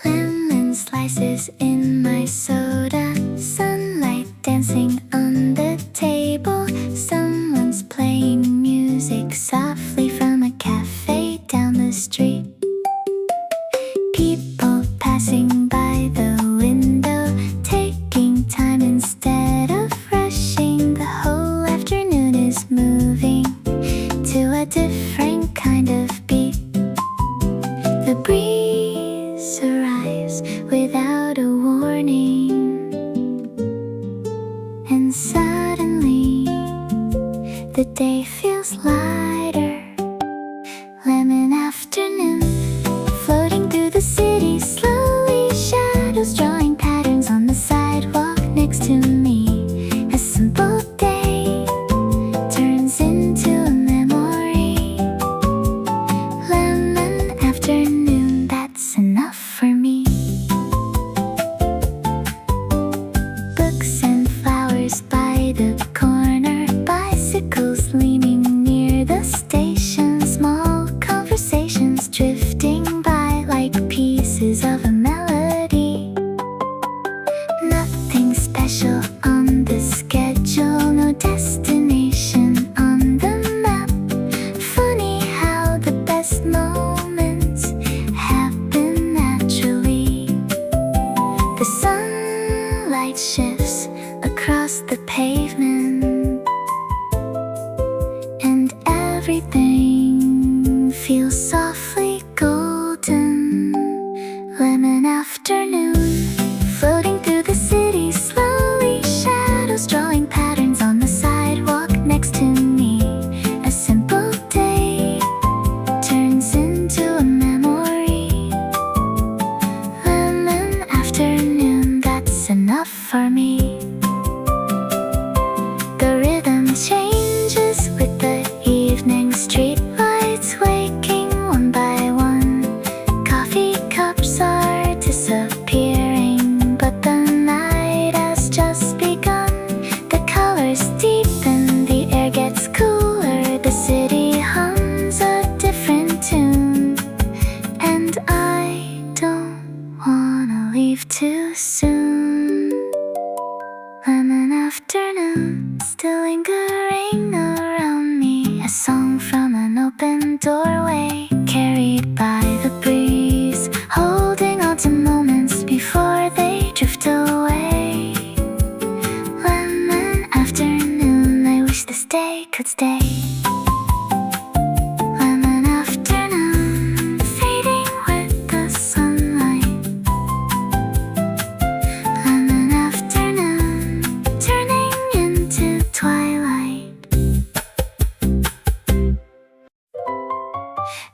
Lemon slices in my soda, sunlight dancing on the table. Someone's playing music softly from a cafe down the street. People passing by the window, taking time instead of rushing. The whole afternoon is moving to a different kind of beat. The breeze arrives without a warning, and suddenly the day feels lighter. Lemon afternoon, floating through the city slowly, shadows drawing patterns on the sidewalk next to me. A simple day turns into a memory. Lemon afternoon, that's enough for me. Books and flowers by the corner, bicycles leaning near the station, small conversations drifting by like pieces of a melody. Nothing special on the schedule, no destination on the map. Funny how the best moments happen naturally. The sunlight shifts across the pavement, and everything feels softly golden. Lemon afternoon, floating through the city slowly, shadows drawing patterns on the sidewalk next to me. A simple day turns into a memory. Lemon afternoon, that's enough for me. The rhythm changes with the evening, street lights waking one by one. Coffee cups are disappearing, but the night has just begun. The colors deepen, the air gets cooler, the city hums a different tune, and I don't wanna leave too soon. Lemon afternoon, still lingering around me, a song from an open doorway, carried by the breeze, holding on to moments before they drift away. Lemon afternoon, I wish this day could stay. Lemon afternoon, fading with the sunlight. Lemon afternoon, turning into twilight.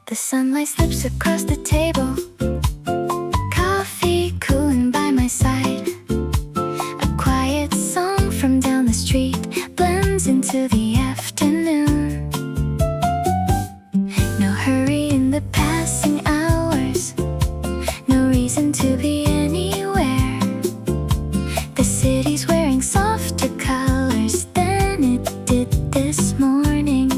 The sunlight slips across the table, coffee cooling by my side. A quiet song from down the street blends into the afternoon. No hurry in the passing hours, no reason to be anywhere. The city's wearing softer colors than it did this morning.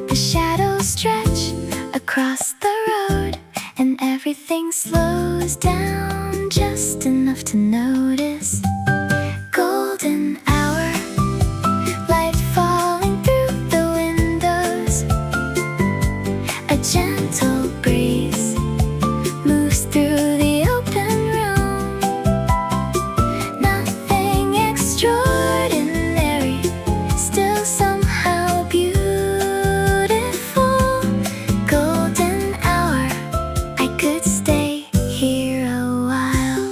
The shadows stretch across the road, and everything slows down just enough to notice. Golden hour, light falling through the windows. A gentle breeze moves through the open room. Nothing extraordinary, still somehow beautiful. Golden hour, I could stay here a while.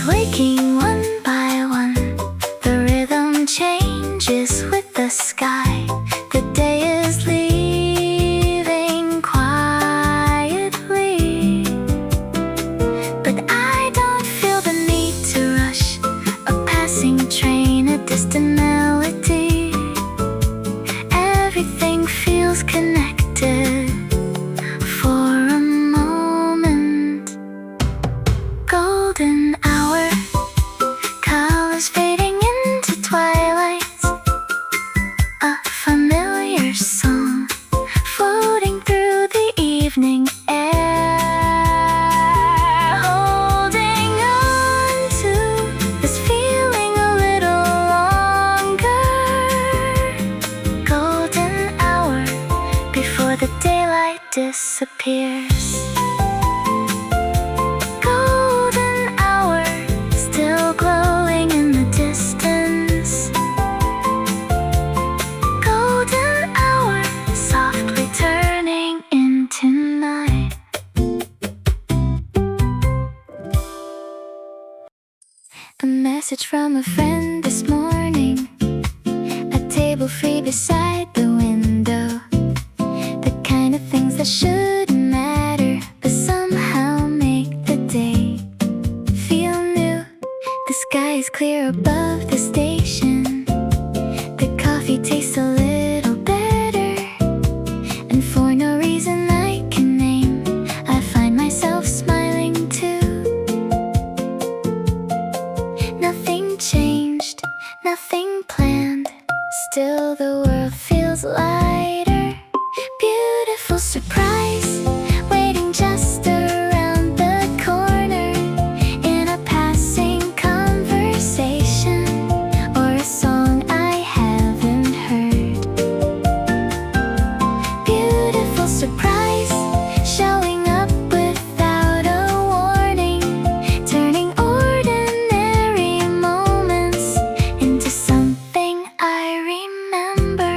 waking one by one. The rhythm changes with the sky. The day is leaving quietly, but I don't feel the need to rush. A passing train, a distant melody. Everything feels connected for a moment. Golden hour, colors fading into twilight. A familiar song floating through the evening air. Holding on to this feeling a little longer. Golden hour before the daylight disappears. Golden hour still glowing in the distance. Golden hour softly turning into night. A message from a friend this morning. A table free beside the window. The kind of things that shouldn't matter, but somehow make the day feel new. The sky is clear above the station. The coffee tastes a little better, and for no reason I can name, I find myself smiling too. Nothing changed, nothing planned. Still the world feels lighter. Beautiful surprise waiting just around the corner. In a passing conversation or a song I haven't heard. Beautiful surprise showing up without a warning. Turning ordinary moments into something I remember.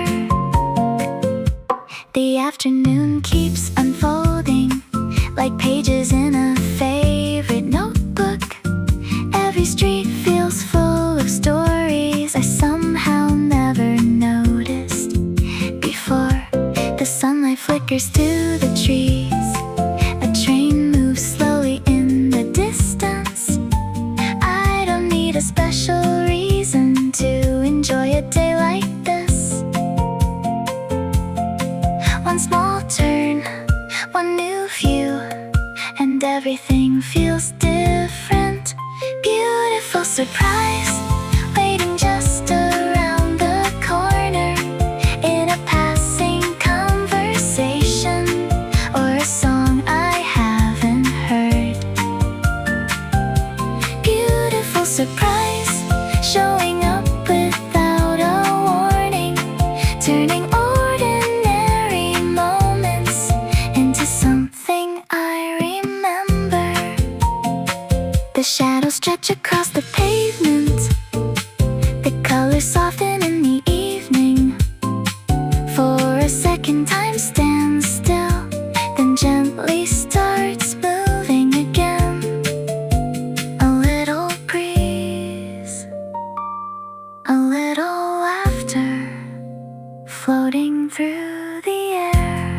The afternoon keeps unfolding like pages in a favorite notebook. Every street feels full of stories I somehow never noticed before. The sunlight flickers through the trees. A train moves slowly in the distance. I don't need a special reason to enjoy a day like this. One small turn, one new view, and everything feels different. Beautiful surprise waiting just around the corner. In a passing conversation or a song I haven't heard. Beautiful surprise showing up without a warning. Turning ordinary moments into something I remember. The shadows stretch across the pavement. The colors soften in the evening. For a second time stands still, then gently starts moving again. A little breeze, a little laughter floating through the air.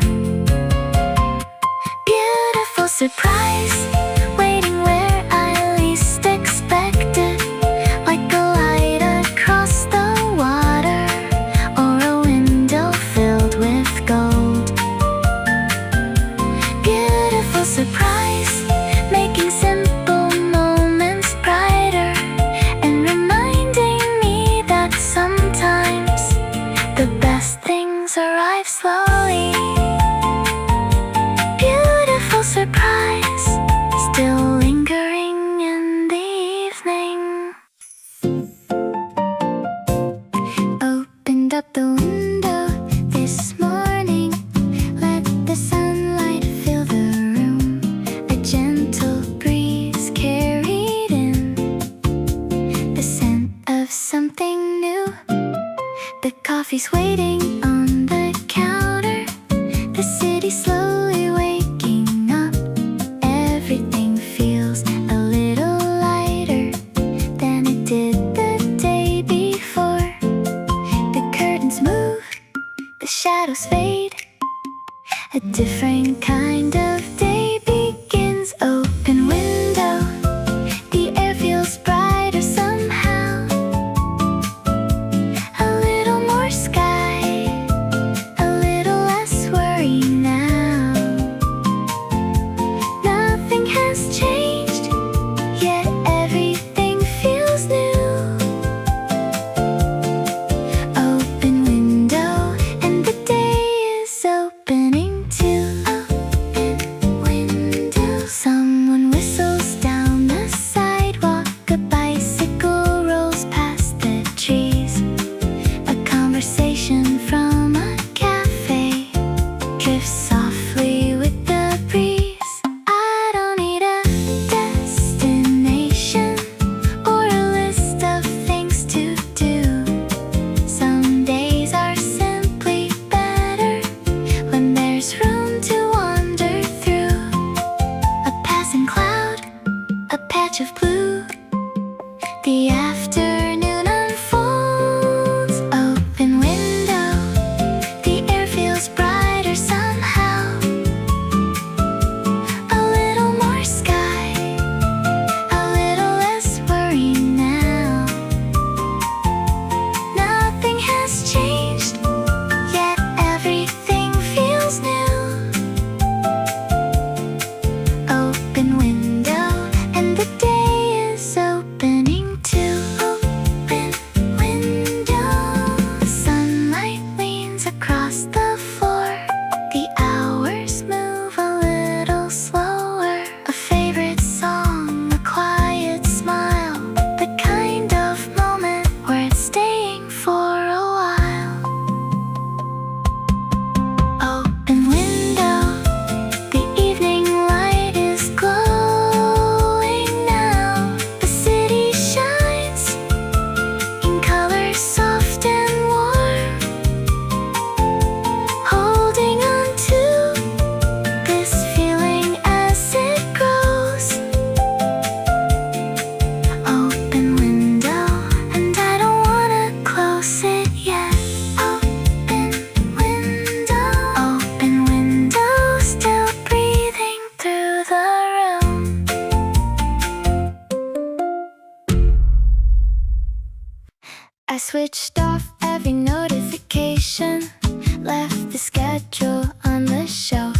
Beautiful surprise waiting where I least expect it. Like a light across the water or a window filled with gold. Beautiful surprise making simple moments brighter and reminding me that sometimes the best things arrive slowly. Beautiful surprise still lingering in the evening. Opened up the window this morning. Let the sunlight fill the room. A gentle breeze carried in the scent of something new. The coffee's waiting on the counter. The city slowly waking up. Everything feels a little lighter. different kind of day begins. Open window, the air feels brighter somehow. A little more sky, a little less worry now. Nothing has changed, yet everything feels new. Open window, and the day is opening too. Open window. Someone whistles down the sidewalk. A bicycle rolls past the trees. A conversation from a cafe drifts softly with the breeze. I don't need a destination or a list of things to do. Some days are simply better when there's room to wander through. A passing cloud, a patch of blue. The afternoon unfolds. Open window, the air feels brighter somehow. A little more sky, a little less worry now. Nothing has changed, yet everything feels new. Open window, and the day is opening too. Open window. Sunlight leans across the floor. The hours move a little slower. A favorite song, a quiet smile, the kind of moment worth staying for a while. Open window, the evening light is glowing now. The city shines in colors soft and warm. Holding on to this feeling as it grows. Open window, and I don't wanna close it yet. Open window, still breathing through the room. I switched off every notification, left the schedule on the shelf.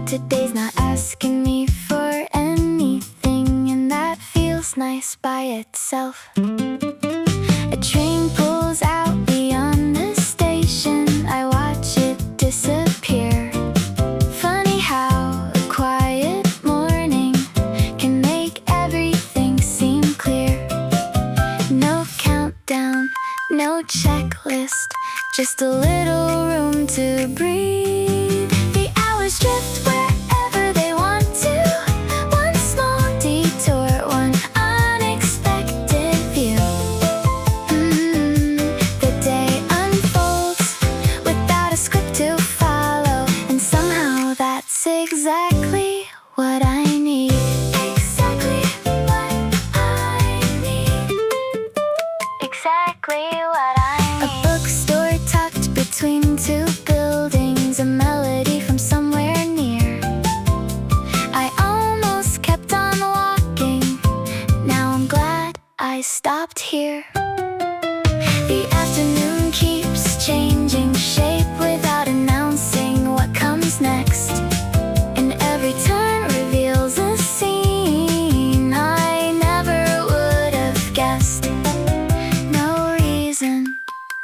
Today's not asking me for anything, and that feels nice by itself. A train pulls out beyond the station. I watch it disappear. Funny how a quiet morning can make everything seem clear. No countdown, no checklist, just a little room to breathe. The hours drift wherever they want to. One small detour, one unexpected view. The day unfolds without a script to follow, and somehow that's exactly what I need. Exactly what I need. Exactly what I need. A bookstore tucked between two buildings, a melody from somewhere near. I almost kept on walking. Now I'm glad I stopped here. The afternoon keeps changing shape without announcing what comes next. And every turn reveals a scene I never would have guessed. No reason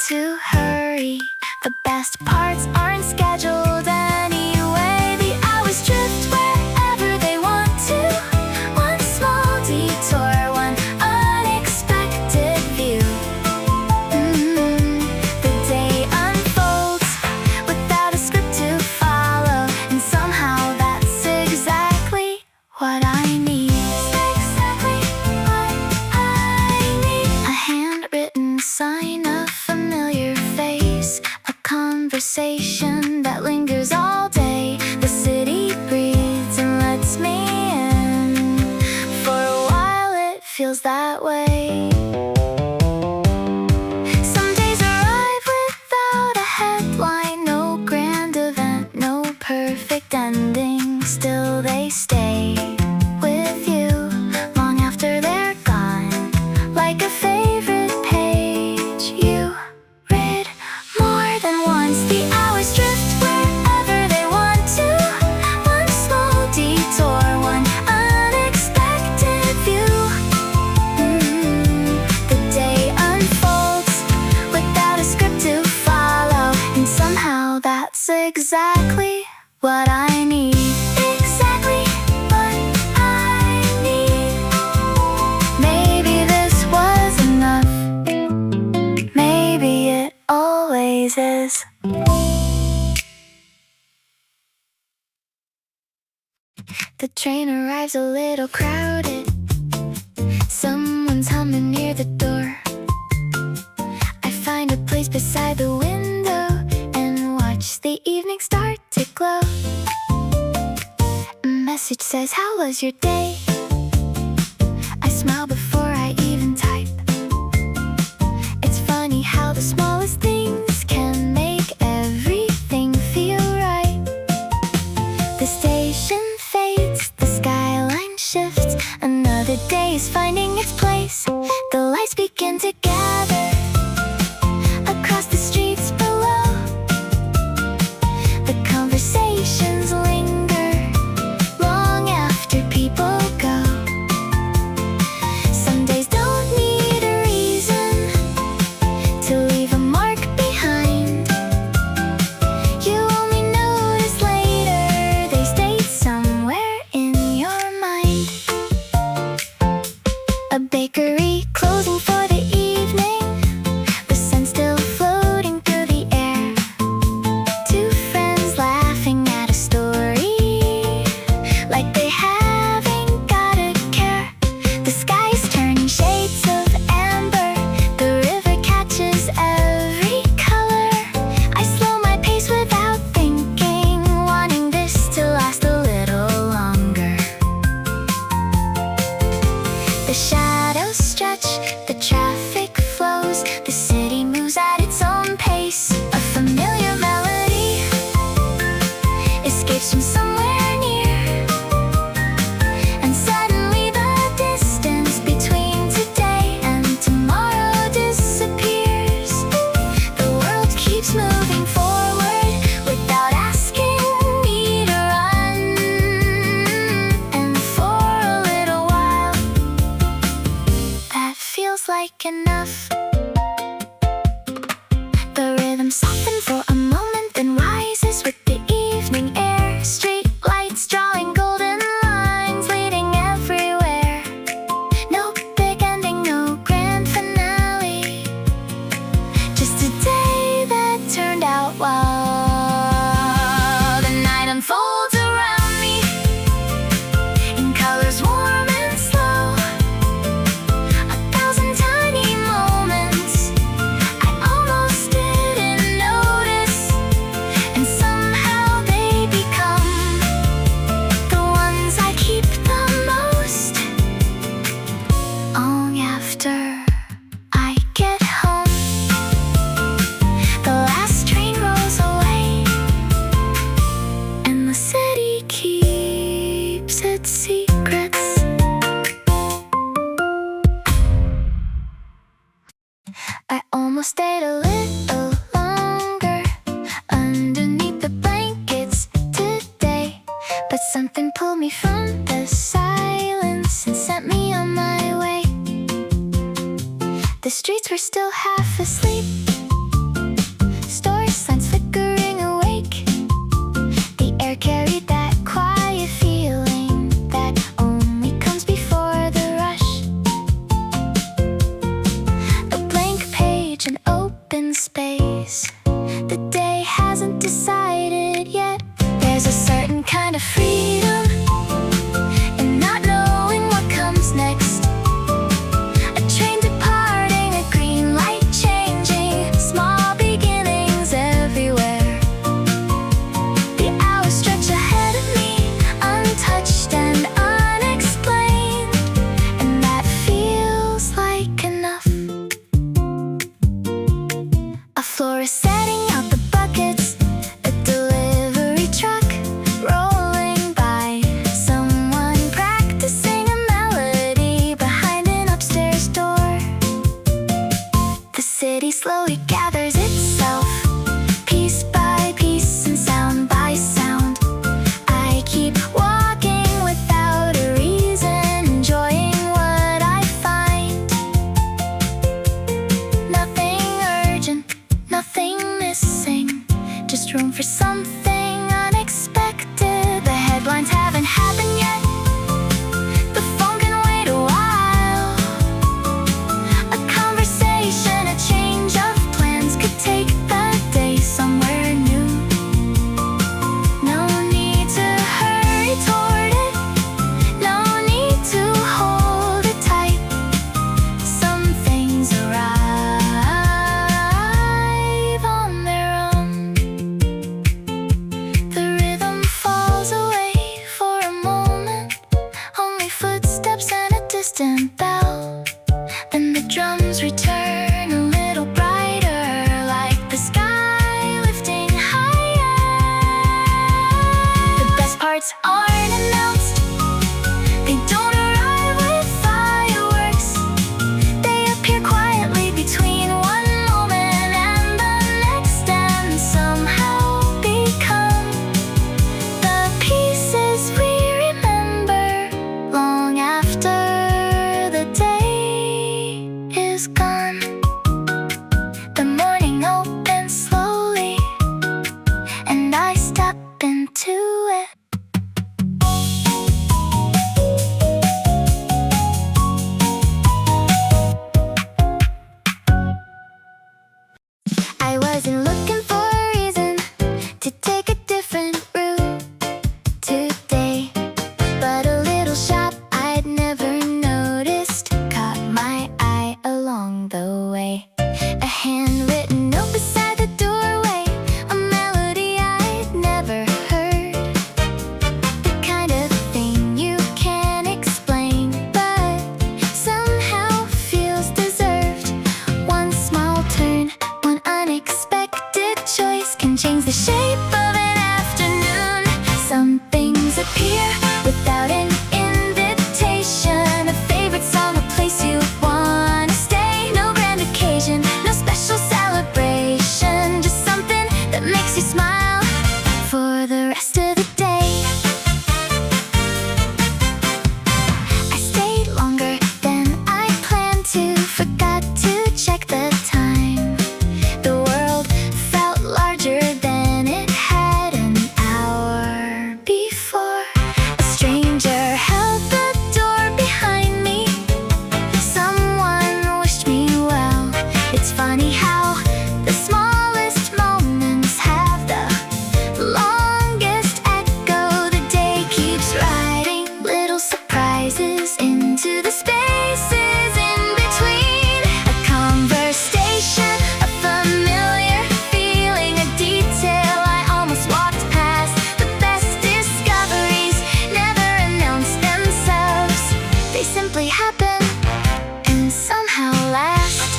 to hurry, the best parts aren't scheduled anyway. The hours drift wherever they want to. One small detour, one unexpected view. The day unfolds without a script to follow, and somehow that's exactly what I need. Exactly what I need. A handwritten sign, a familiar face, a conversation that lingers all day. The city breathes and lets me in. For a while it feels that way. Some days arrive without a headline, no grand event, no exactly what I need. Exactly what I need. Maybe this was enough. Maybe it always is. The train arrives a little crowded. Someone's humming near the door. I find a place beside the window and watch the evening start to glow. A message says, "How was your day?" I smile before I even type. It's funny how the smallest things can make everything feel right. The station fades, the skyline shifts. Another day is finding its place. The lights begin to gather across the streets below. The conversations linger long after people go. Some days don't need a reason to leave a mark behind. You only notice later they stayed somewhere in your mind. A bakery closing for the evening, the sun still floating through the air. Two friends laughing at a story, like they haven't gotta care. The sky's turning shades of amber, the river catches every color. I slow my pace without thinking, wanting this to last a little longer. The shadows stretch, the traffic flows, the city moves at its own pace. A familiar melody escapes from somewhere near, and suddenly the distance between today and tomorrow disappears. The world keeps moving forward without asking me to run. And for a little while, that feels like enough. The rhythm softens for a moment, then rises with the evening air. Street lights drawing golden lines, leading everywhere. No big ending, no grand finale, just a day that turned out well. The night unfolds around me in colors warm and slow. A thousand tiny moments I almost didn't notice, and somehow they become the ones I keep the most. Long after I get home, the last train rolls away, and the city keeps its secrets. I almost stayed a little longer underneath the blankets today, but something pulled me from the silence and sent me on my way. The streets were still half asleep, store signs flickering awake. The air carried that quiet feeling that only comes before the rush. A blank page, an open space. The day hasn't decided yet. There's a certain kind of freedom in not knowing what comes next. A train departing, a green light changing, small beginnings everywhere. The hours stretch ahead of me, untouched and unexplained, and that feels like enough. A florist setting out the buckets, a delivery truck rolling by, someone practicing a melody behind an upstairs door. The city slowly gathers itself, piece by piece and sound by sound. I keep walking without a reason, enjoying what I find. Nothing urgent, nothing missing, just room for something drums return a little brighter, like the sky lifting higher. The best parts aren't announced, they don't arrive with fireworks. They appear quietly between one moment and the next, and somehow become the pieces we remember long after the day is gone. The morning opens slowly, and I step into it. I wasn't looking for a reason to take a different route today, but a little shop I'd never noticed caught my eye along the way. A handwritten note beside the doorway, a melody I'd never heard. The kind of thing you can't explain, but somehow feels deserved. One small turn, one unexpected choice can change the shape of an afternoon. Some things appear without an invitation. A favorite song, a place you wanna stay. No grand occasion, no special celebration, just something that makes you smile for the rest of the day. I stayed longer than I planned to, forgot to check the time. The world felt larger than it had an hour before. A stranger held the door behind me. Someone wished me well. It's funny how the smallest moments have the longest echo. The day keeps writing little surprises into the spaces in between. A conversation, a familiar feeling, a detail I almost walked past. The best discoveries never announce themselves, they simply happen and somehow last.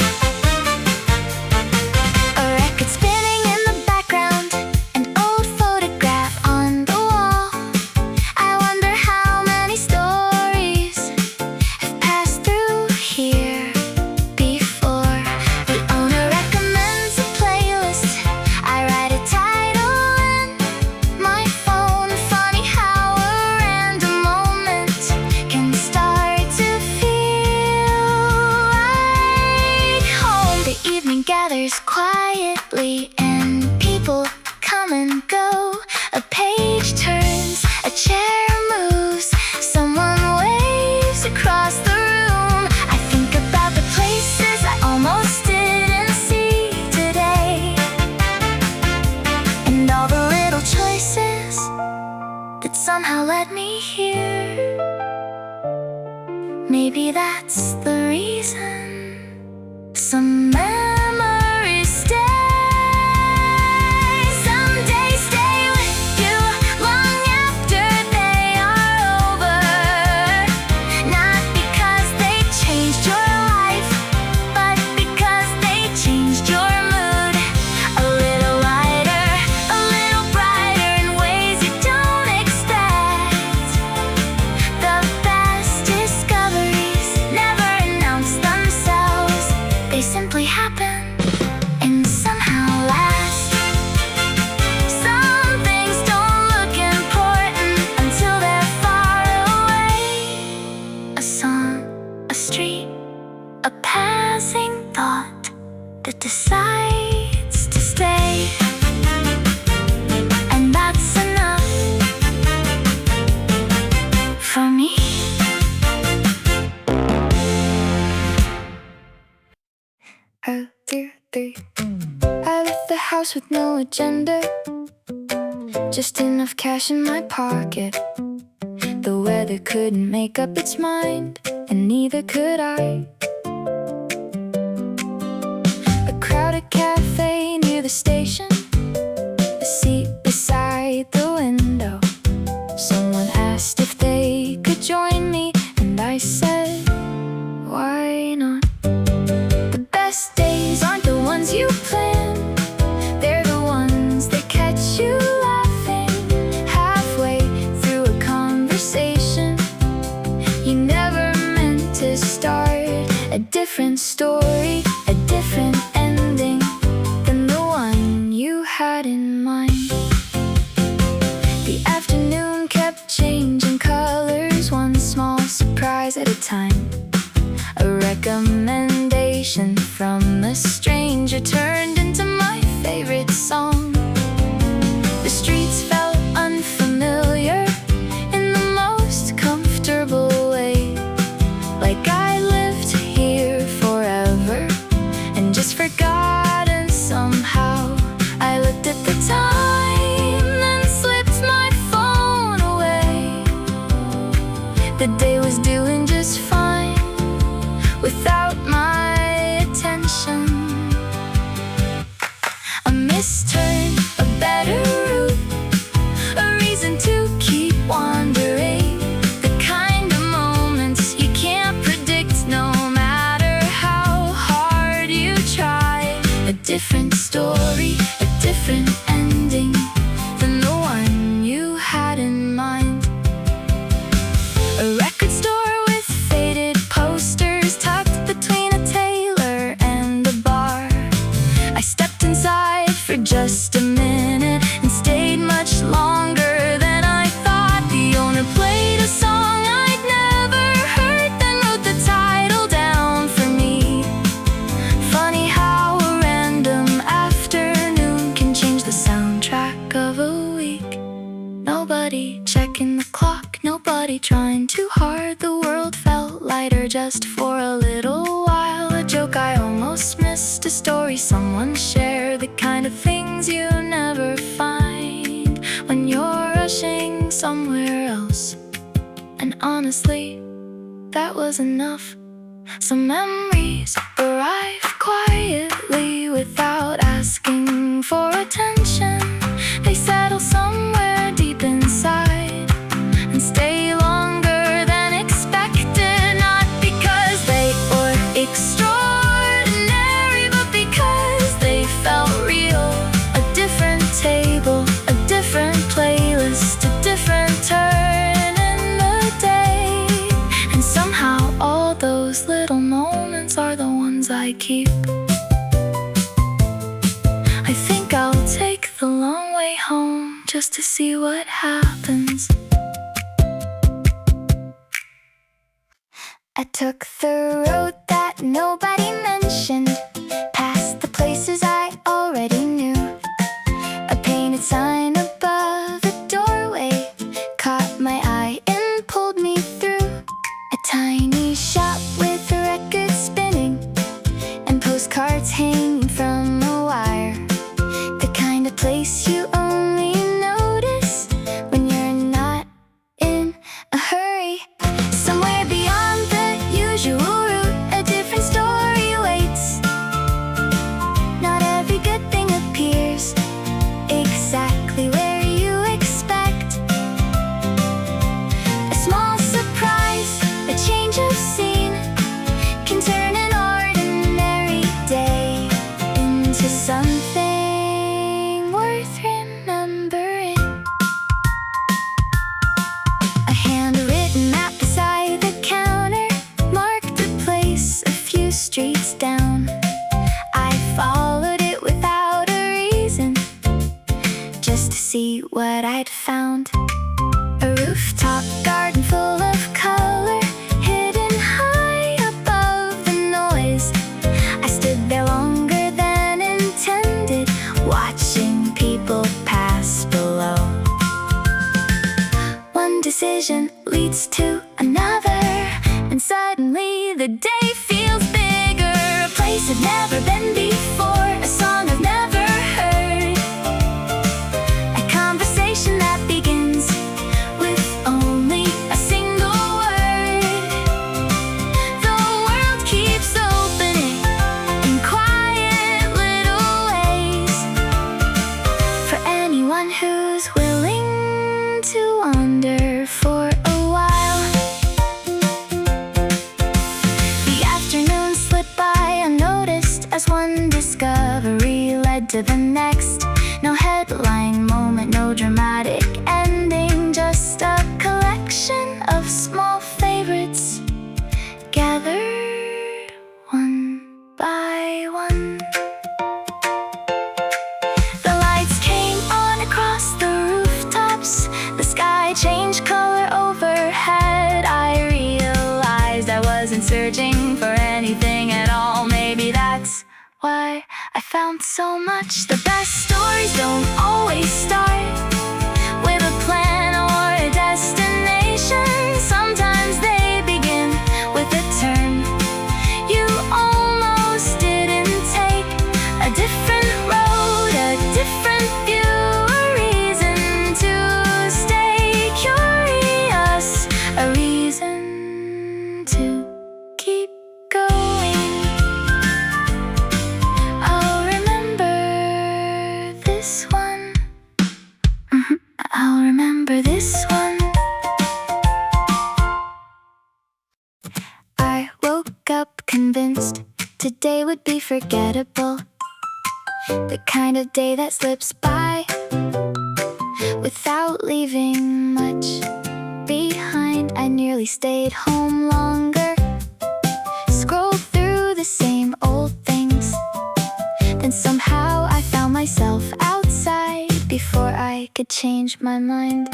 A record spinning in the background, an old photograph on the wall. I wonder how many stories have passed through here before. The owner recommends a playlist, I write a title in my phone. Funny how a random moment can start to feel like home. The evening gathers quietly and people come and go. A page turns, a chair moves, someone waves across the room. I think about the places I almost didn't see today, and all the little choices that somehow led me here. Maybe that's the reason some memories stay. Some days stay with you long after they are over. Not because they changed your life, but because they changed your mood. A little lighter, a little brighter in ways you don't expect. The best discoveries never announce themselves, they simply happen and somehow last. Some things don't look important until they're far away. A song, a street, a passing thought that decides to stay. And that's enough for me. I left the house with no agenda, just enough cash in my pocket. The weather couldn't make up its mind, and neither could I. A crowded cafe near the station, a seat beside the window. Someone asked if they could join me, and I said, why not? different story, a different ending than the one you had in mind. The afternoon kept changing colors, one small surprise at a time. A recommendation from a stranger turned into my favorite song. The streets felt unfamiliar in the most comfortable way, like I lived here forever and just forgotten somehow. I looked at the time, then slipped my phone away. The day was doing just fine without my attention. A missed turn, a better route, a reason to keep wandering. The kind of moments you can't predict no matter how hard you try. A different story, a different ending than the one you had in mind. A record store with faded posters tucked between a tailor and a bar. I stepped inside for just a minute and stayed much longer than I thought. The owner played a song I'd never heard, then wrote the title down for me. Funny how a random afternoon can change the soundtrack of a week. Nobody checking the clock, nobody trying too hard. The world felt lighter just for a little while. A joke I almost missed, a story someone shared, the kind of things you never find when you're rushing somewhere else. And honestly, that was enough. Some memories arrive quietly without asking for attention. They settle somewhere deep inside and stay longer than expected. Not because they were extraordinary, but because they felt real. A different table, a different playlist, a different turn in the day. And somehow all those little moments are the ones I keep. I think I'll take the long way home just to see what happens. I took the road that nobody mentioned, past the places I already knew. A painted sign above the doorway caught my eye and pulled me through. A tiny shop with a record spinning and postcards hanging from a wire. The kind of place you only notice when you're not in a hurry. Somewhere beyond the usual route, a different story awaits. Not every good thing appears exactly where you expect. A small surprise, a change of scene, can turn an ordinary day into something worth remembering. A handwritten map beside the counter marked a place a few streets down. I followed it without a reason, just to see what I'd found. A rooftop garden full of color, hidden high above the noise. I stood there longer than intended, watching people pass below. One decision leads to another, and suddenly the day feels bigger. A place I've never been before, a song I've never heard, a conversation that begins with only a single word. The world keeps opening in quiet little ways for anyone who's willing to wander for a while. The afternoon slipped by unnoticed as one discovery led to the next. No headline moment, no dramatic ending, just a collection of small favorites gathered one found so much. The best stories don't always start with a plan or a destination. Sometimes they begin with a turn. You almost didn't take a different road, a different view, a reason to stay curious, a reason to keep going. I'll remember this one. I'll remember this one. I woke up convinced today would be forgettable, the kind of day that slips by without leaving much behind. I nearly stayed home longer, scrolled through the same old things. Then somehow I found myself outside before I could change my mind.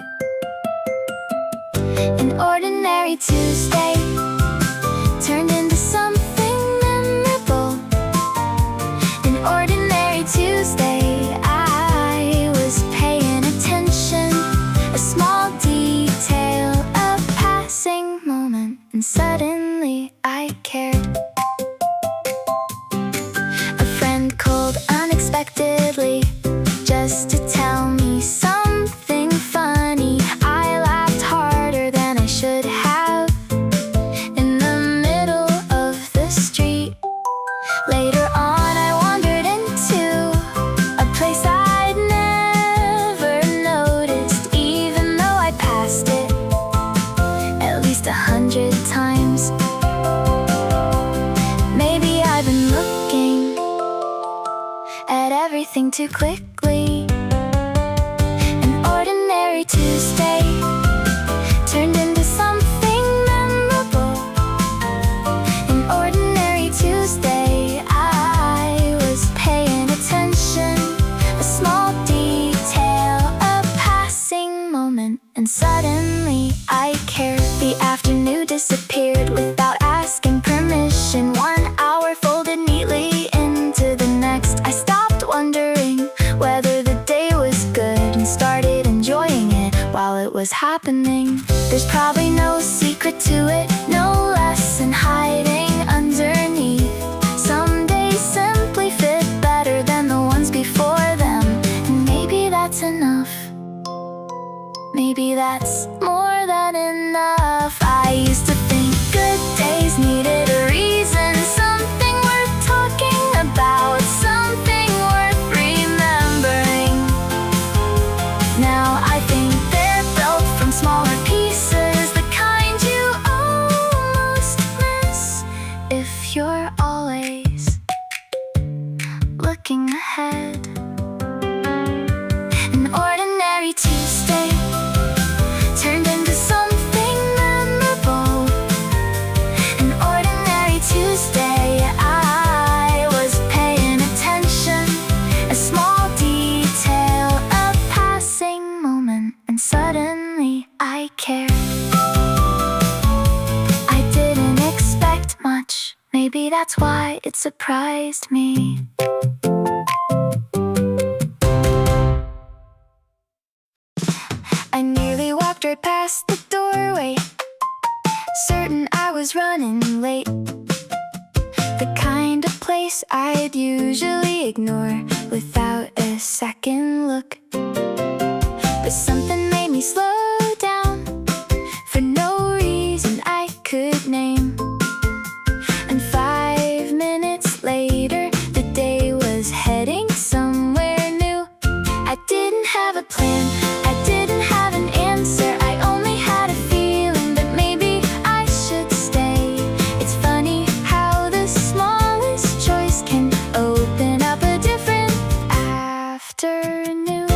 An ordinary Tuesday turned into something memorable. An ordinary Tuesday, I was paying attention. A small detail, a passing moment, and suddenly I cared. A friend called unexpectedly just to tell me something funny. I laughed harder than I should have in the middle of the street. Later on I wandered into a place I'd never noticed, even though I passed it at least 100 times. Maybe I've been looking at everything too quickly. An ordinary Tuesday turned into something memorable. An ordinary Tuesday, I was paying attention. A small detail, a passing moment, and suddenly I cared. The afternoon disappeared without asking permission. 1 hour folded neatly into the next. I stopped wondering whether the day was good and started enjoying it while it was happening. There's probably no secret to it, no lesson hiding underneath. Some days simply fit better than the ones before them, and maybe that's enough. Maybe that's more than enough. I used to think good days needed a reason, something worth talking about, something worth remembering. Now I think they're built from smaller pieces, the kind you almost miss if you're always looking ahead. An ordinary Tuesday turned into something memorable. An ordinary Tuesday, I was paying attention. A small detail, a passing moment, and suddenly I cared. I didn't expect much, maybe that's why it surprised me. I nearly walked right past the doorway, certain I was running late. The kind of place I'd usually ignore without a second look. But something made me slow down for no reason I could name. And 5 minutes later, the day was heading somewhere new. I didn't have a plan, I didn't have an answer. I only had a feeling that maybe I should stay. It's funny how the smallest choice can open up a different afternoon.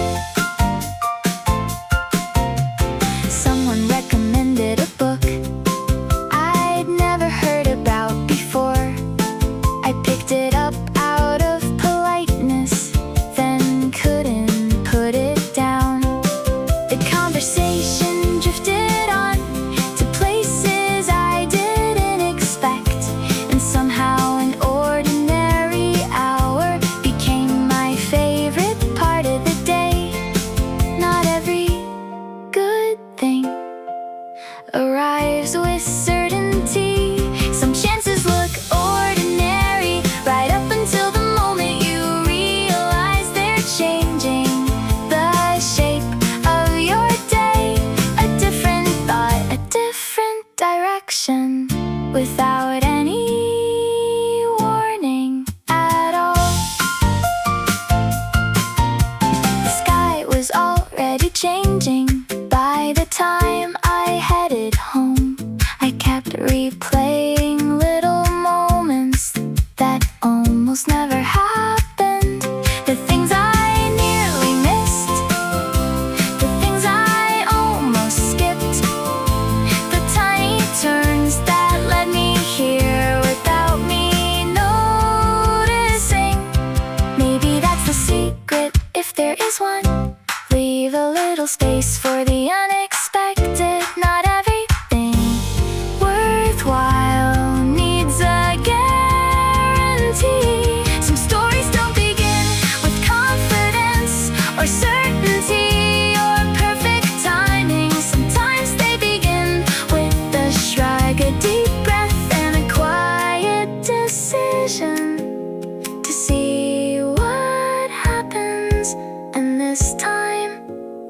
mission to see what happens, and this time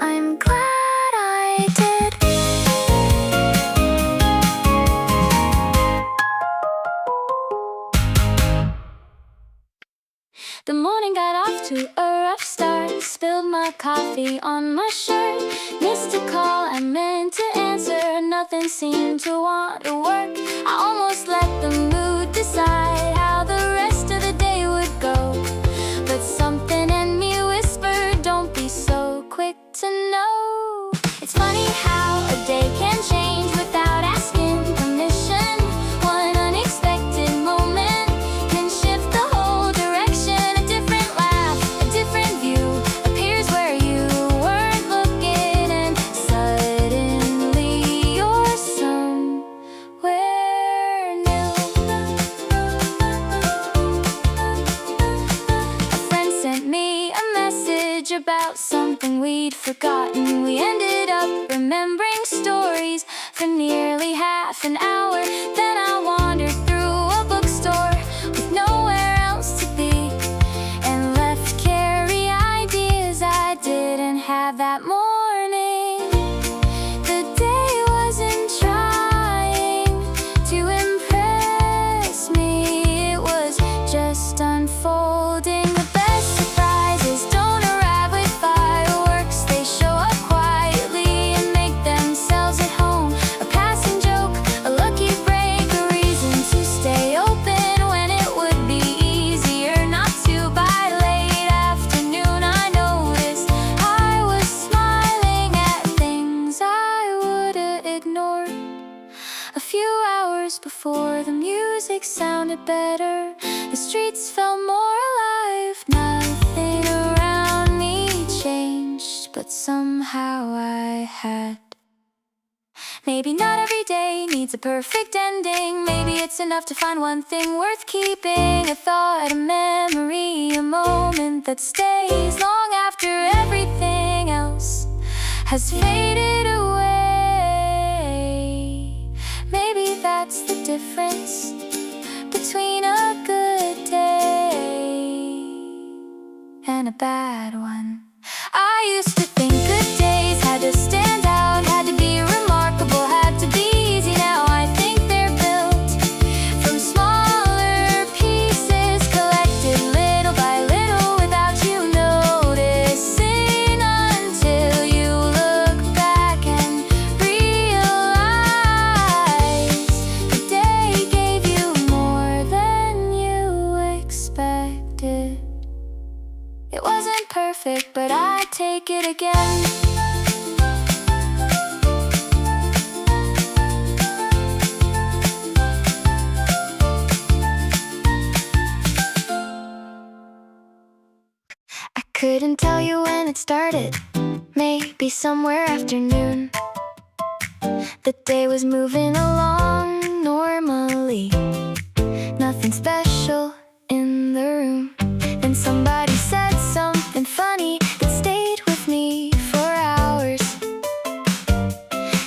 I'm glad I did. The morning got off to a rough start. Spilled my coffee on my shirt. Missed a call I meant to answer. Nothing seemed to want to work. I almost let the mood decide how the rest of the day would go. But something in me whispered, don't be so quick to know. It's funny how a day can change without asking permission. One unexpected moment can shift the whole direction. A different laugh, a different view appears where you weren't looking, and suddenly you're somewhere new. A friend sent me a message about something we'd forgotten. We ended up remembering stories for nearly half an hour. Then I wandered through a bookstore with nowhere else to be, and left carry ideas I didn't have that morning. The day wasn't trying to impress me, it was just unfolding. The best surprises don't arrive with fireworks. They show up quietly and make themselves at home. A passing joke, a lucky break, a reason to stay open when it would be easier not to. By late afternoon I noticed I was smiling at things I would've ignored. A few hours before the music sounded better, the streets felt more alive. Nothing around me changed, but somehow I had. Maybe not every day needs a perfect ending. Maybe it's enough to find one thing worth keeping. A thought, a memory, a moment that stays long after everything else has faded away. Maybe that's the difference between a good day and a bad one. I used to think good days had to stand out, had to be remarkable, had to be easy. Now I think they're built from smaller pieces, collected little by little without you noticing, until you look back and realize the day gave you more than you expected. It wasn't perfect, but I'd take it again. I couldn't tell you when it started, maybe somewhere afternoon. The day was moving along normally, nothing special in the room. Then somebody said something funny that stayed with me for hours,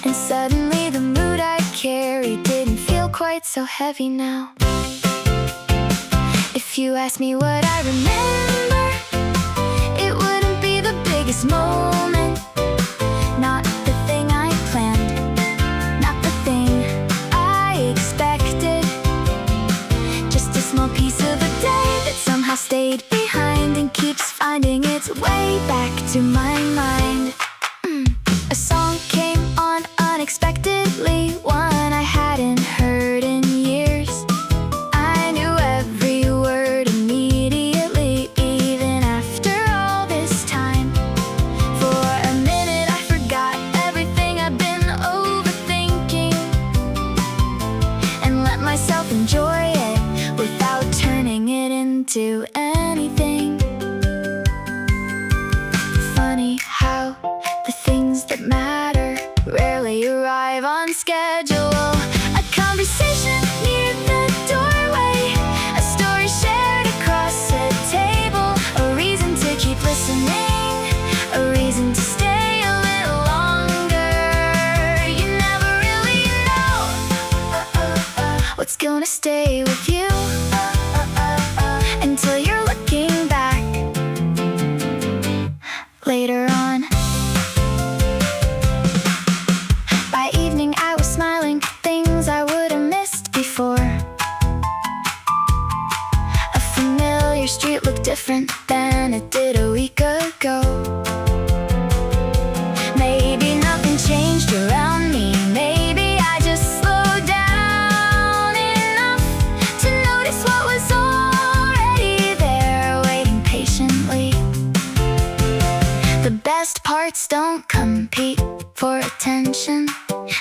and suddenly the mood I carried didn't feel quite so heavy now. If you ask me what I remember, it wouldn't be the biggest moment, not the thing I planned, not the thing I expected, just a small piece of a day that somehow stayed behind and keeps finding its way back to my mind. A song came on unexpectedly, one I hadn't heard in years. I knew every word immediately, even after all this time. For a minute I forgot everything I've been overthinking, and let myself enjoy it without turning it into anything. Funny how the things that matter rarely arrive on schedule. A conversation near the doorway, a story shared across a table, a reason to keep listening, a reason to stay a little longer. You never really know what's gonna stay with you. your street look different than it did a week ago. Maybe nothing changed around me. Maybe I just slowed down enough to notice what was already there, waiting patiently. The best parts don't compete for attention.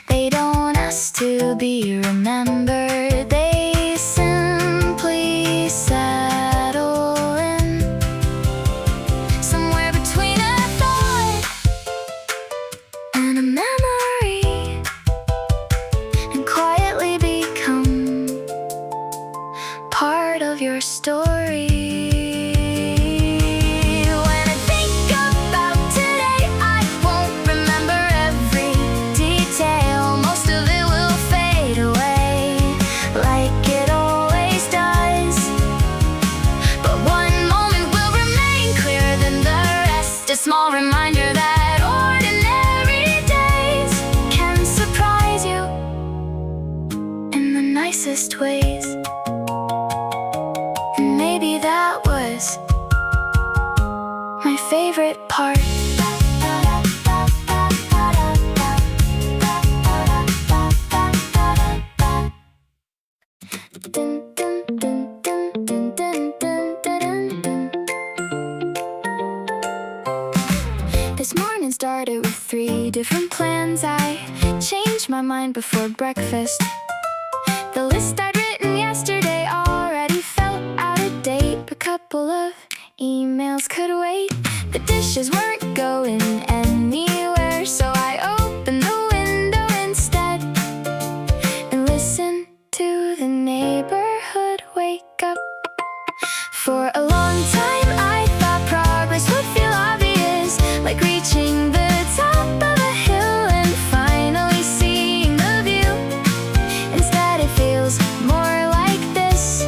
They don't ask to be remembered. They simply settle in, somewhere between a thought and a memory, and quietly become part of your story. A small reminder that ordinary days can surprise you in the nicest ways. And maybe that was my favorite part. This morning started with 3 different plans. I changed my mind before breakfast. The list I'd written yesterday already felt out of date. A couple of emails could wait. The dishes weren't going anywhere, so I opened the window instead and listened to the neighborhood wake up. For a long time I thought progress would feel obvious, like reaching the top of a hill and finally seeing the view. Instead it feels more like this,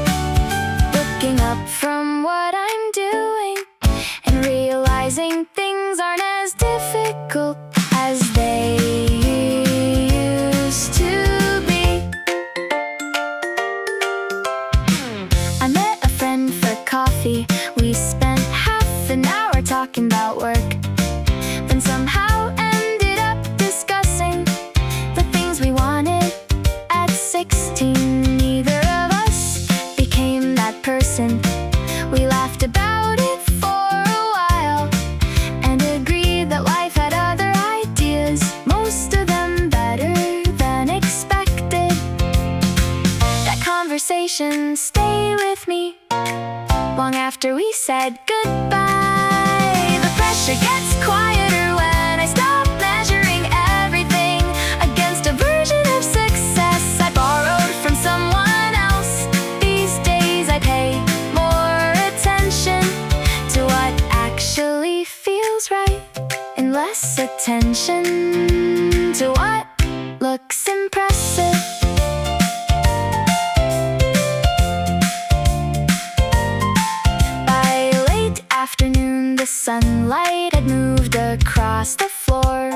looking up from what I'm doing and realizing things aren't as difficult as they used to be. I met a friend for coffee. We spent half an hour talking about work, then somehow ended up discussing the things we wanted at 16. Neither of us became that person. We laughed about it for a while and agreed that life had other ideas, most of them better than expected. That conversation stayed with me long after we said goodbye. The pressure gets quieter when I stop measuring everything against a version of success I borrowed from someone else. These days I pay more attention to what actually feels right and less attention to what looks impressive. Afternoon, the sunlight had moved across the floor.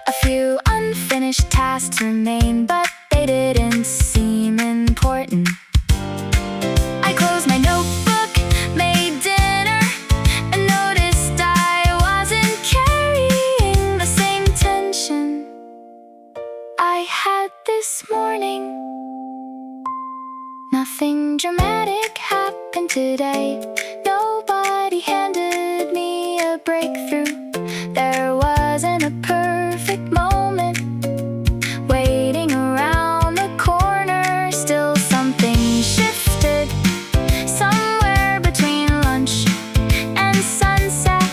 A few unfinished tasks remained, but they didn't seem important. I closed my notebook, made dinner, and noticed I wasn't carrying the same tension I had this morning. Nothing dramatic happened today. Nobody handed me a breakthrough. There wasn't a perfect moment waiting around the corner. Still something shifted somewhere between lunch and sunset.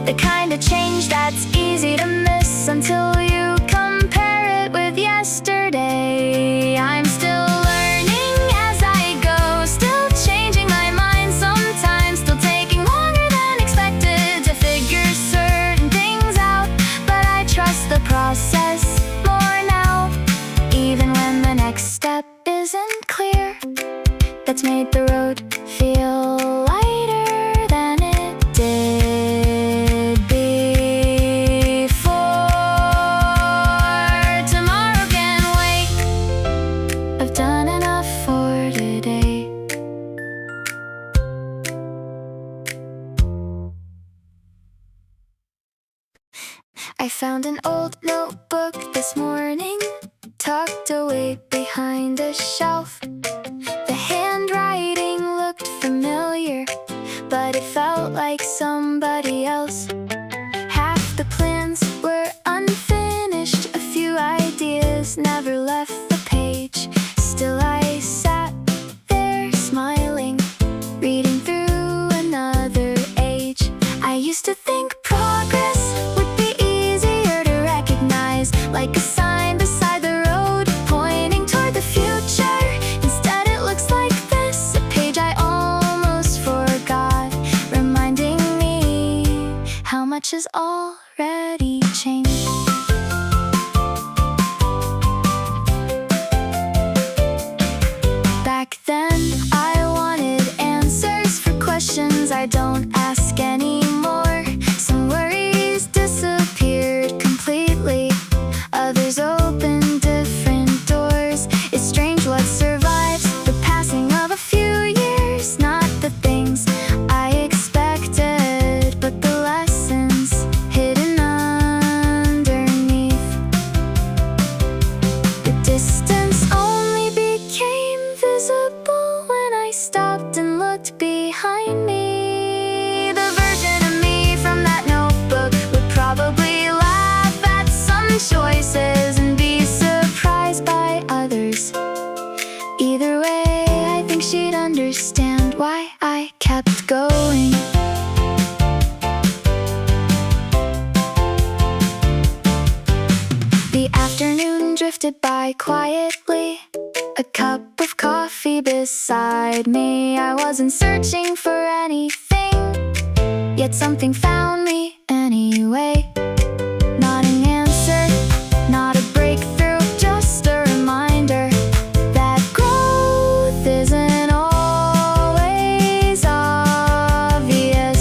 The kind of change that's easy to miss until you compare it with yesterday. I'm still learning as I go, still changing my mind sometimes, still taking longer than expected to figure certain things out. But I trust the process more now, even when the next step isn't clear. That's made the road feel lighter than it did before. Tomorrow can wait. I've done enough for today. I found an old notebook this morning, tucked away behind a shelf. The handwriting looked familiar, but it felt like somebody else. Half the plans were unfinished, a few ideas never left the page. Still I sat there smiling, reading through another age. I used to think progress would be easier to recognize, like a sign beside the road pointing toward the future. Instead it looks like this, a page I almost forgot, reminding me how much has already changed. Back then I wanted answers for questions I don't ask anymore. Some worries disappeared completely, others opened different doors. It's strange what survives the passing of a few years. Not the things I expected, but the lessons hidden underneath. The distance only became visible when I stopped and looked behind me. The version of me from that notebook would probably laugh at some choices and be surprised by others. Either way, I think she'd understand why I kept going. The afternoon drifted by quietly, a cup of coffee beside me. I wasn't searching for anything, yet something found me anyway. Not an answer, not a breakthrough, just a reminder that growth isn't always obvious.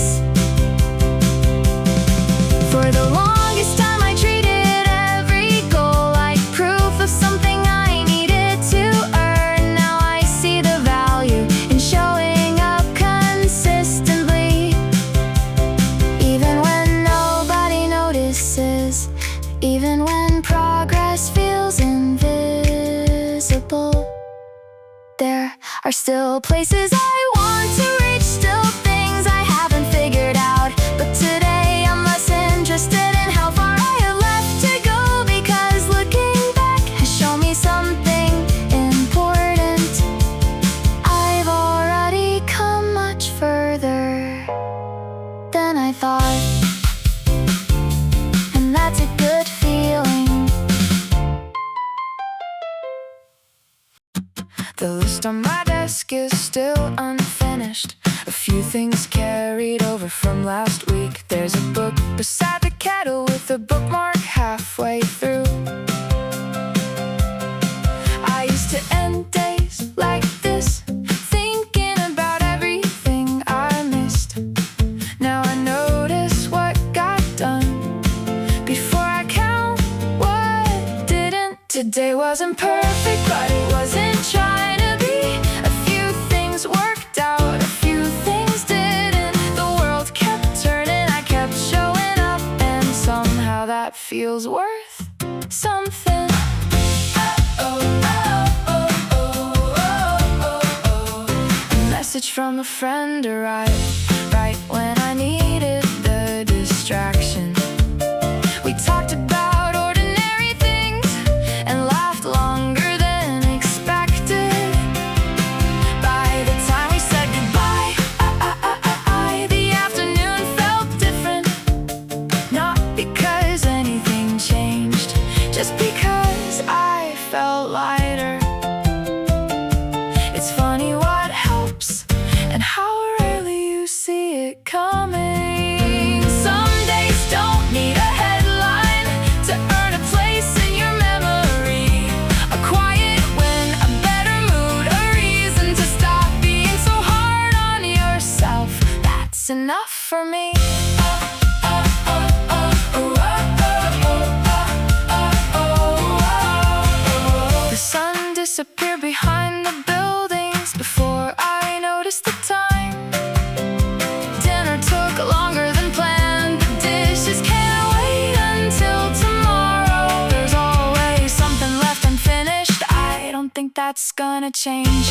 For the longest time I treated every goal like proof of something I needed to earn. Now I see the value in showing up consistently, even when nobody notices, even when progress feels invisible. There are still places I want to reach, still things I haven't figured out. But today I'm less interested in how far I have left to go, because looking back has shown me something important. I've already come much further than I thought, and that's a good feeling. The list on my desk is still unfinished, a few things carried over from last week. There's a book beside the kettle with a bookmark halfway through. I used to end days like this, thinking about everything I missed. Now I notice what got done before I count what didn't. Today wasn't perfect, but it wasn't trying to be. A few things worked out, a few things didn't. The world kept turning, I kept showing up, and somehow that feels worth something. A message from a friend arrived right when I needed the distraction. We talked about ordinary things and laughed longer than expected. By the time we said goodbye, the afternoon felt different. Not because anything changed, just because I felt lighter. It's funny what helps and how rarely you see it coming. Some days don't need a headline to earn a place in your memory. A quiet win, a better mood, a reason to stop being so hard on yourself. That's enough for me. The sun disappeared behind the buildings before I noticed the time. Dinner took longer than planned. The dishes can't wait until think that's gonna change.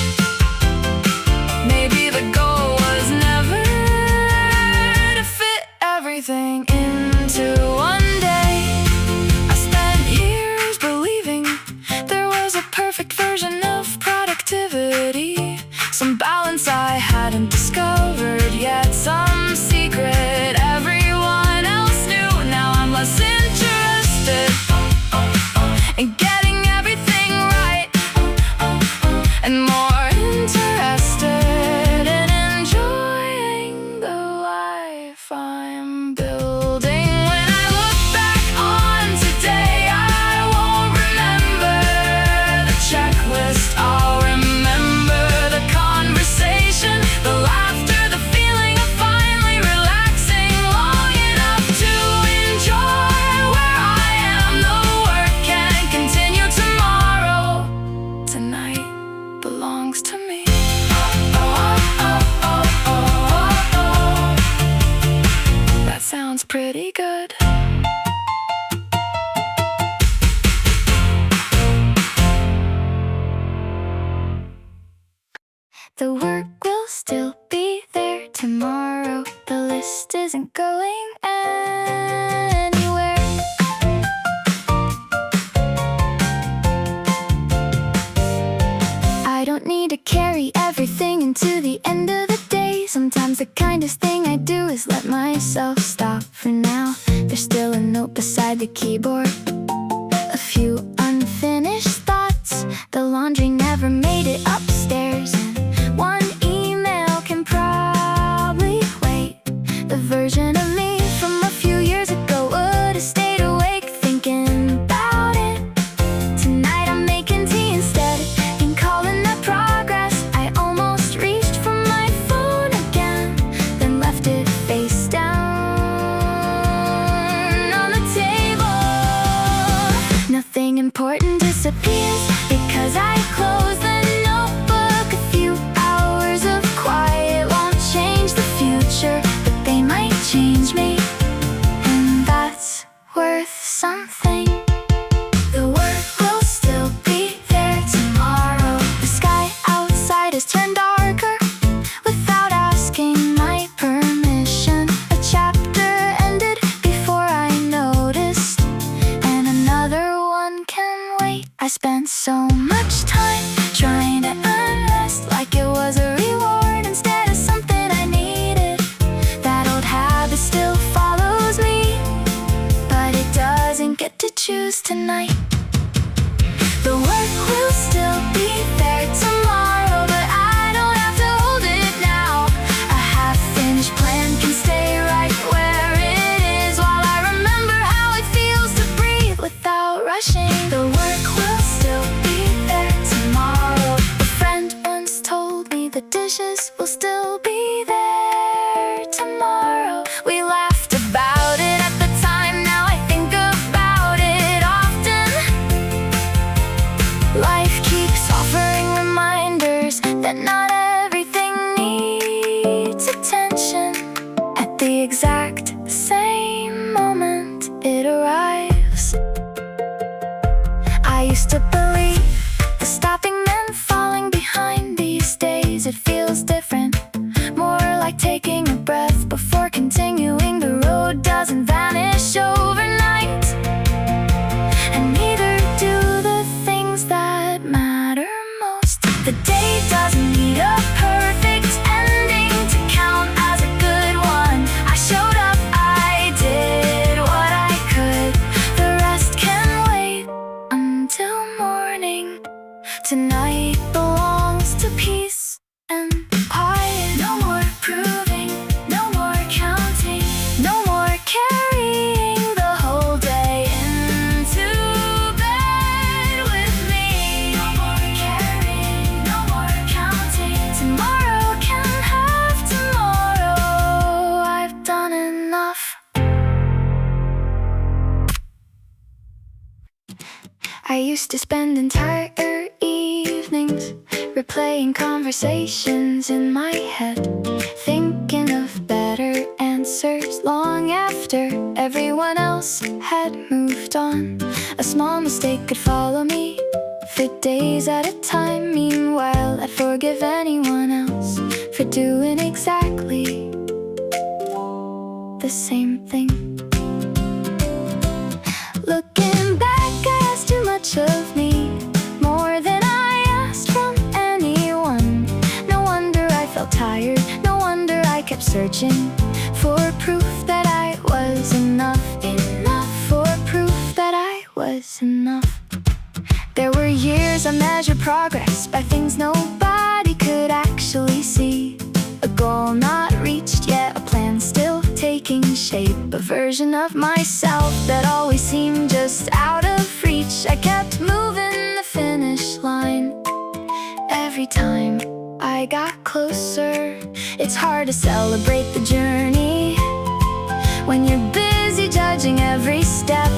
Maybe the goal was never to fit everything into one day. I spent years believing there was a perfect version of productivity, some balance I hadn't discovered yet, some secret everyone else knew. Now I'm less interested in getting everything right and more interested in enjoying the life I'm building. When I look back on today, I won't remember the checklist. I'll remember the conversation, the laughter, the feeling of finally relaxing long enough to enjoy where I am. The work can continue tomorrow. Tonight belongs to me. That sounds pretty good. The work will still be there tomorrow. The list isn't going anywhere. I don't need to carry everything into the end of the day. Sometimes the kindest thing I do is let myself stop for now. There's still a note beside the keyboard, a few unfinished thoughts. The laundry never made it upstairs, and one email can probably wait. The version of me from a few years ago would have stayed awake thinking about it. Tonight I'm making tea instead and calling that progress. I almost reached for my phone again, then left it face down on the table. Nothing important disappears because I close the notebook. A few hours of quiet won't change the future, but they might change me, and that's worth something. The work will still be there tomorrow. The sky outside has turned darker without asking my permission. A chapter ended before I noticed, and another one can wait. I spent so much time trying to unrest like it was a reward instead of something I needed. That old habit still follows me, but it doesn't get to choose tonight. The work will still be there tomorrow, but I don't have to hold it now. A half-finished plan can stay right where it is while I remember how it feels to breathe without rushing. The work will still be there tomorrow. A friend once told me the dishes will still be there tomorrow. We laughed about it at the time, now I think about it often. Life keeps offering reminders that not everything needs attention. At the exact same moment it arrives. I used to believe the stopping meant falling behind. These days it feels different, more like taking a breath before continuing. The road doesn't vanish overnight, and neither do the things that matter most. The day doesn't need a perfect ending to count as a good one. I showed up, I did what I could. The rest can wait until morning. Tonight belongs to peace and quiet. No more proving, no more counting, no more carrying the whole day into bed with me. No more carrying, no more counting. Tomorrow can have tomorrow. I've done enough. I used to spend entire evenings replaying conversations in my head, thinking of better answers long after everyone else had moved on. A small mistake could follow me for days at a time. forgive anyone else for doing exactly the same thing. Looking back, I asked too much of me, more than I asked from anyone. No wonder I felt tired, no wonder I kept searching for proof that I was enough, for proof that I was enough. There were years I measured progress by things nobody could actually see. A goal not reached yet, a plan still taking shape. A version of myself that always seemed just out of reach. I kept moving the finish line. Every time I got closer, it's hard to celebrate the journey when you're busy judging every step.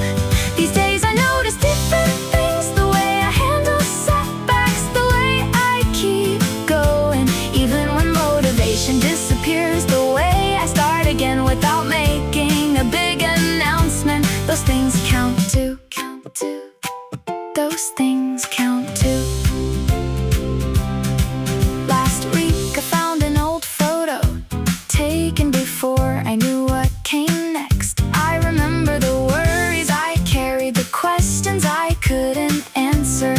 These days I notice different things, the way I handle setbacks, the way I keep going, even when motivation disappears, the way I start again without making a big announcement. Those things count too, those things count too. Last week I found an old photo taken before I knew what came next. I remember the worries I carried, the questions I couldn't answer.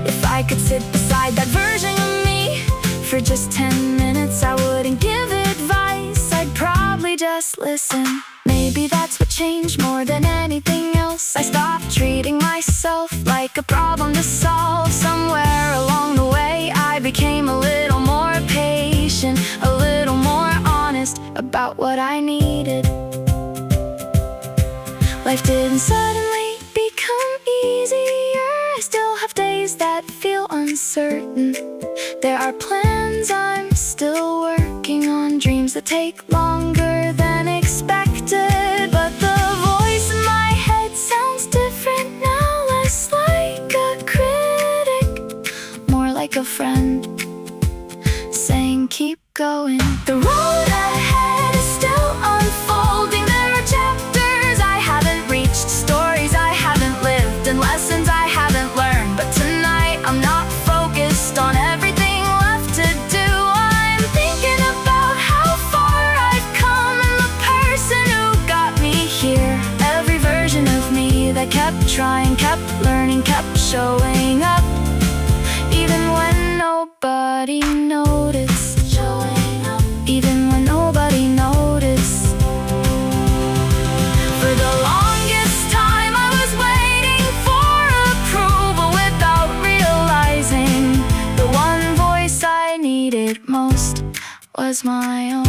If I could sit beside that version of me for just 10 minutes, I wouldn't give advice, I'd probably just listen. Maybe that's what changed more than anything else. I stopped treating myself like a problem to solve. Somewhere along the way I became a little more patient, a little more honest about what I needed. Life didn't suddenly become easier. I still have days that feel uncertain. There are plans I'm still working on, dreams that take longer than expected. But the voice in my head sounds different now, less like a critic, more like a friend saying keep going. The road ahead is still unfolding. There are chapters I haven't reached, stories I haven't lived, and lessons I haven't learned. But tonight I'm not focused on everything left to do. I'm thinking about how far I've come and the person who got me here. Every version of me that kept trying, kept learning, kept showing up, even when nobody noticed. Even when nobody noticed. For the longest time I was waiting for approval without realizing the one voice I needed most was my own.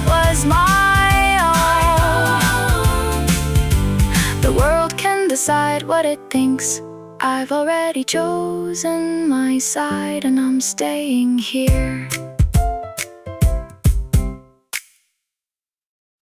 Was my own. The world can decide what it thinks. I've already chosen my side and I'm staying here.